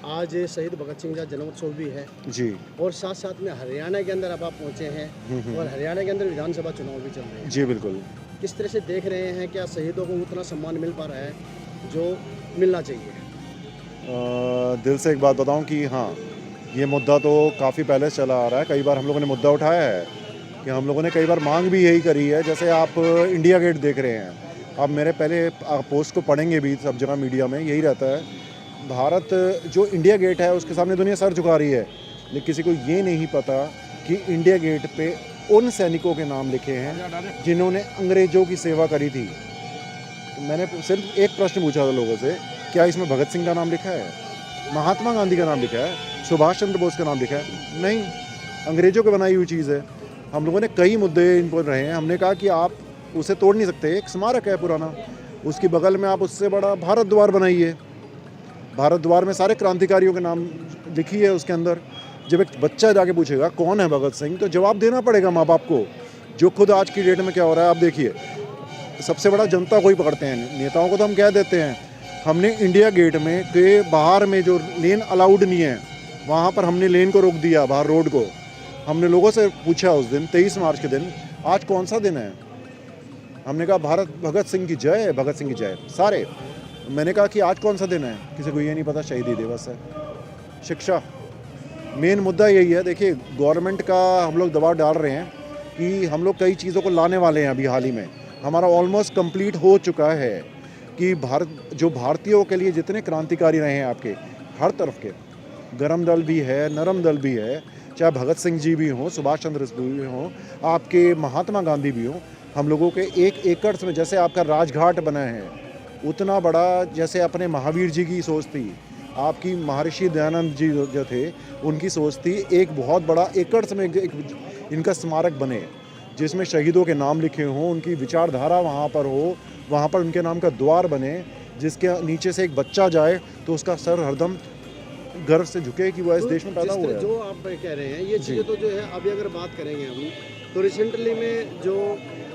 आज शहीद भगत सिंह का जन्मोत्सव भी है जी। और साथ साथ में हरियाणा के अंदर अब आप पहुंचे हैं और हरियाणा के अंदर विधानसभा चुनाव भी चल रहे हैं। जी, बिल्कुल। किस तरह से देख रहे हैं, क्या शहीदों को उतना सम्मान मिल पा रहा है जो मिलना चाहिए? दिल से एक बात बताऊं कि हाँ, ये मुद्दा तो काफ़ी पहले से चला आ रहा है। कई बार हम लोगों ने मुद्दा उठाया है कि हम लोगों ने कई बार मांग भी यही करी है। जैसे आप इंडिया गेट देख रहे हैं, आप मेरे पहले पोस्ट को पढ़ेंगे भी, सब जगह मीडिया में यही रहता है। भारत जो इंडिया गेट है उसके सामने दुनिया सर झुका रही है, लेकिन किसी को ये नहीं पता कि इंडिया गेट पे उन सैनिकों के नाम लिखे हैं जिन्होंने अंग्रेज़ों की सेवा करी थी। तो मैंने सिर्फ एक प्रश्न पूछा था लोगों से, क्या इसमें भगत सिंह का नाम लिखा है, महात्मा गांधी का नाम लिखा है, सुभाष चंद्र बोस का नाम लिखा है? नहीं, अंग्रेज़ों की बनाई हुई चीज़ है। हम लोगों ने कई मुद्दे इन पर रहे हैं। हमने कहा कि आप उसे तोड़ नहीं सकते, एक स्मारक है पुराना, उसके बगल में आप उससे बड़ा भारत द्वार बनाइए। भारत द्वार में सारे क्रांतिकारियों के नाम लिखी है उसके अंदर। जब एक बच्चा जाके पूछेगा कौन है भगत सिंह, तो जवाब देना पड़ेगा माँ बाप को। जो खुद आज की डेट में क्या हो रहा है आप देखिए, सबसे बड़ा जनता को ही पकड़ते हैं, नेताओं को तो हम कह देते हैं। हमने इंडिया गेट में के बाहर में जो लेन अलाउड नहीं है, वहाँ पर हमने लेन को रोक दिया, बाहर रोड को। हमने लोगों से पूछा उस दिन 23 मार्च के दिन, आज कौन सा दिन है? हमने कहा भारत भगत सिंह की जय, भगत सिंह की जय, सारे। मैंने कहा कि आज कौन सा दिन है? किसी को ये नहीं पता, शहीदी दिवस है। शिक्षा, मेन मुद्दा यही है। देखिए, गवर्नमेंट का हम लोग दबाव डाल रहे हैं कि हम लोग कई चीज़ों को लाने वाले हैं। अभी हाल ही में हमारा ऑलमोस्ट कंप्लीट हो चुका है कि जो भारतीयों के लिए जितने क्रांतिकारी रहे हैं आपके हर तरफ के, गरम दल भी है, नरम दल भी है, चाहे भगत सिंह जी भी हों, सुभाष चंद्र भी हों, आपके महात्मा गांधी भी हों, हम लोगों के एक एकड़ में जैसे आपका राजघाट बना है, उतना बड़ा जैसे अपने महावीर जी की सोच थी, आपकी महर्षि दयानंद जी जो थे उनकी सोच थी, एक बहुत बड़ा एकड़ में इनका स्मारक बने जिसमें शहीदों के नाम लिखे हों, उनकी विचारधारा वहाँ पर हो, वहाँ पर उनके नाम का द्वार बने, जिसके नीचे से एक बच्चा जाए तो उसका सर हरदम गर्व से झुके कि वह इस देश में पैदा हुआ है। जो आप कह रहे हैं ये चीज़ें तो जो है, अभी अगर बात करेंगे हम तो रिसेंटली में जो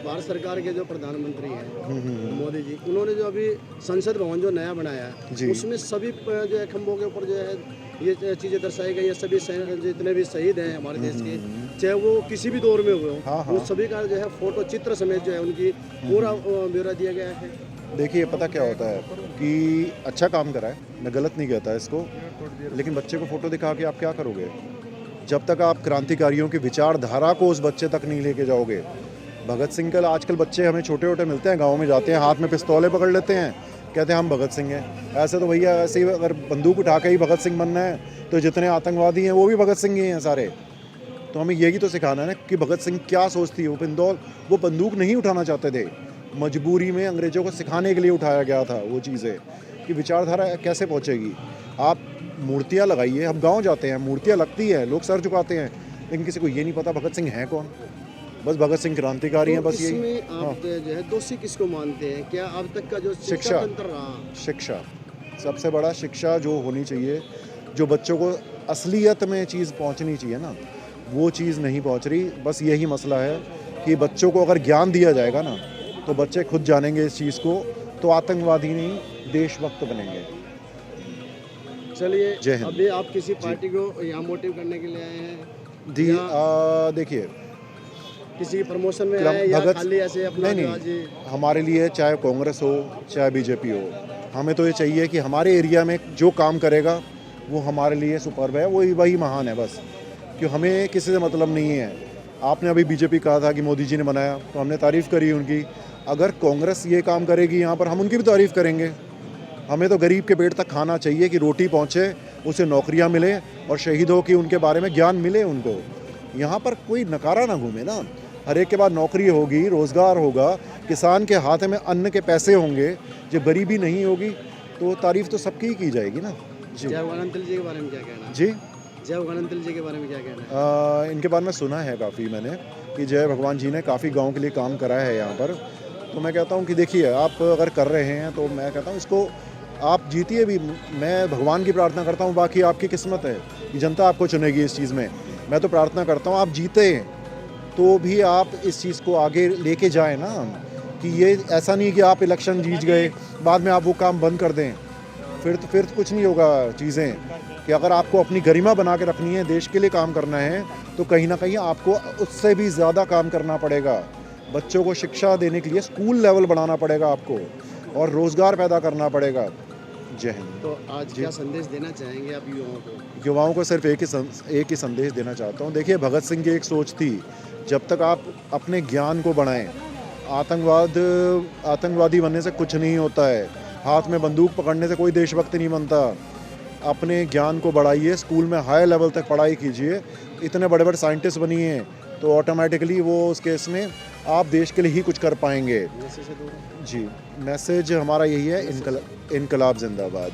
भारत सरकार के जो प्रधानमंत्री हैं मोदी जी, उन्होंने जो अभी संसद भवन जो नया बनाया है उसमें सभी जो है खंभों के ऊपर जो है ये चीज़ें दर्शाई गई है। सभी जितने भी शहीद हैं हमारे देश के, चाहे वो किसी भी दौर में हुए हों, वो सभी का जो है फोटो चित्र समेत जो है उनकी पूरा ब्यौरा दिया गया है। देखिए, पता क्या होता है कि अच्छा काम करा है, मैं गलत नहीं कहता इसको, लेकिन बच्चे को फ़ोटो दिखा के आप क्या करोगे? जब तक आप क्रांतिकारियों की विचारधारा को उस बच्चे तक नहीं लेके जाओगे। भगत सिंह का आजकल बच्चे हमें छोटे छोटे मिलते हैं, गांव में जाते हैं, हाथ में पिस्तौलें पकड़ लेते हैं, कहते हैं हम भगत सिंह हैं। ऐसे तो भैया, ऐसे ही अगर बंदूक उठा के ही भगत सिंह बनना है तो जितने आतंकवादी हैं वो भी भगत सिंह ही हैं सारे। तो हमें यही तो सिखाना है ना कि भगत सिंह क्या सोचती है। वो बंदूक नहीं उठाना चाहते थे, मजबूरी में अंग्रेज़ों को सिखाने के लिए उठाया गया था वो चीज़ें कि विचारधारा कैसे पहुँचेगी। आप मूर्तियाँ लगाइए, हम गांव जाते हैं, मूर्तियाँ लगती हैं, लोग सर झुकाते हैं, लेकिन किसी को ये नहीं पता भगत सिंह हैं कौन। बस भगत सिंह क्रांतिकारी हैं, बस यही। इसमें आप जो है दोषी किसको मानते हैं? क्या अब तक का जो शिक्षा तंत्र रहा? शिक्षा सबसे बड़ा, शिक्षा जो होनी चाहिए, जो बच्चों को असलियत में चीज़ पहुंचनी चाहिए ना, वो चीज़ नहीं पहुंच रही। बस यही मसला है कि बच्चों को अगर ज्ञान दिया जाएगा ना तो बच्चे खुद जानेंगे इस चीज़ को, तो आतंकवादी नहीं देशभक्त बनेंगे। चलिए, जय हिंद। अभी आप किसी पार्टी को यहाँ मोटिव करने के लिए आए हैं? देखिए, किसी प्रमोशन में आए या खाली ऐसे अपना? नहीं, हमारे लिए चाहे कांग्रेस हो चाहे बीजेपी हो, हमें तो ये चाहिए कि हमारे एरिया में जो काम करेगा वो हमारे लिए सुपर्ब है, वही महान है बस। क्यों, हमें किसी से मतलब नहीं है। आपने अभी बीजेपी कहा था कि मोदी जी ने बनाया, तो हमने तारीफ़ करी उनकी। अगर कांग्रेस ये काम करेगी यहाँ पर, हम उनकी भी तारीफ़ करेंगे। हमें तो गरीब के पेट तक खाना चाहिए कि रोटी पहुँचे, उसे नौकरियाँ मिले और शहीदों की उनके बारे में ज्ञान मिले उनको। यहाँ पर कोई नकारा ना घूमे ना, हर एक के बाद नौकरी होगी, रोज़गार होगा, किसान के हाथ में अन्न के पैसे होंगे, जब गरीबी नहीं होगी तो तारीफ़ तो सबकी ही की जाएगी ना। जी। जय जी के बारे में क्या कहना? जी, जय जी के बारे में क्या कहना है? इनके बारे में सुना है काफ़ी मैंने कि जय भगवान जी ने काफ़ी गांव के लिए काम करा है यहाँ पर। तो मैं कहता हूँ कि देखिए, आप अगर कर रहे हैं तो मैं कहता हूँ इसको आप जीतिए भी। मैं भगवान की प्रार्थना करता हूँ, बाकी आपकी किस्मत है कि जनता आपको चुनेगी इस चीज़ में। मैं तो प्रार्थना करता हूँ आप जीते तो भी आप इस चीज़ को आगे लेके जाएं ना, कि ये ऐसा नहीं कि आप इलेक्शन जीत गए बाद में आप वो काम बंद कर दें, फिर तो कुछ नहीं होगा चीज़ें कि अगर आपको अपनी गरिमा बना के रखनी है, देश के लिए काम करना है, तो कहीं ना कहीं आपको उससे भी ज़्यादा काम करना पड़ेगा। बच्चों को शिक्षा देने के लिए स्कूल लेवल बढ़ाना पड़ेगा आपको और रोज़गार पैदा करना पड़ेगा। जय हिंद। तो आज क्या संदेश देना चाहेंगे आप युवाओं को? युवाओं को सिर्फ एक ही संदेश देना चाहता हूँ। देखिए, भगत सिंह की एक सोच थी, जब तक आप अपने ज्ञान को बढ़ाएं, आतंकवादी बनने से कुछ नहीं होता है, हाथ में बंदूक पकड़ने से कोई देशभक्त नहीं बनता। अपने ज्ञान को बढ़ाइए, स्कूल में हाई लेवल तक पढ़ाई कीजिए, इतने बड़े बड़े साइंटिस्ट बनिए, तो ऑटोमेटिकली वो उस केस में आप देश के लिए ही कुछ कर पाएंगे। जी, मैसेज हमारा यही है, इनकलाब जिंदाबाद।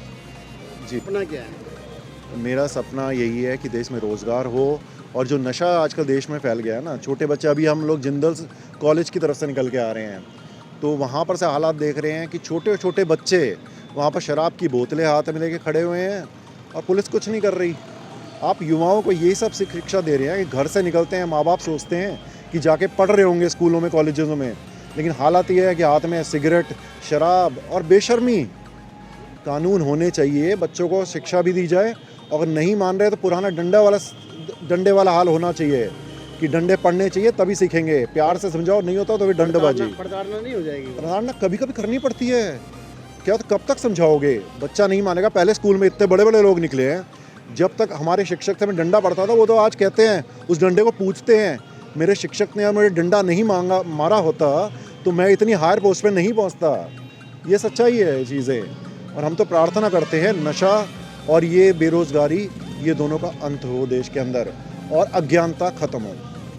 जी, अपना क्या है? मेरा सपना यही है कि देश में रोज़गार हो, और जो नशा आजकल देश में फैल गया है ना, छोटे बच्चे, अभी हम लोग जिंदल कॉलेज की तरफ से निकल के आ रहे हैं, तो वहाँ पर से हालात देख रहे हैं कि छोटे छोटे बच्चे वहाँ पर शराब की बोतलें हाथ में लेके खड़े हुए हैं और पुलिस कुछ नहीं कर रही। आप युवाओं को यही सब शिक्षा दे रहे हैं कि घर से निकलते हैं, माँ बाप सोचते हैं कि जाके पढ़ रहे होंगे स्कूलों में, कॉलेजों में, लेकिन हालात ये है कि हाथ में सिगरेट, शराब और बेशर्मी। कानून होने चाहिए, बच्चों को शिक्षा भी दी जाए, अगर नहीं मान रहे तो पुराना डंडे वाला हाल होना चाहिए कि डंडे पड़ने चाहिए तभी सीखेंगे। प्यार से समझाओ, नहीं होता तो फिर डंडबाजी। प्रताड़ना नहीं हो जाएगी? प्रताड़ना कभी कभी करनी पड़ती है, क्या तो कब तक समझाओगे? बच्चा नहीं मानेगा। पहले स्कूल में इतने बड़े बड़े लोग निकले हैं, जब तक हमारे शिक्षक से मैं डंडा पड़ता था, वो तो आज कहते हैं, उस डंडे को पूछते हैं, मेरे शिक्षक ने मुझे डंडा नहीं मारा होता तो मैं इतनी हायर पोस्ट पे नहीं पहुंचता। ये सच्चाई है चीज़ें, और हम तो प्रार्थना करते हैं नशा और ये बेरोज़गारी, ये दोनों का अंत हो देश के अंदर और अज्ञानता खत्म हो।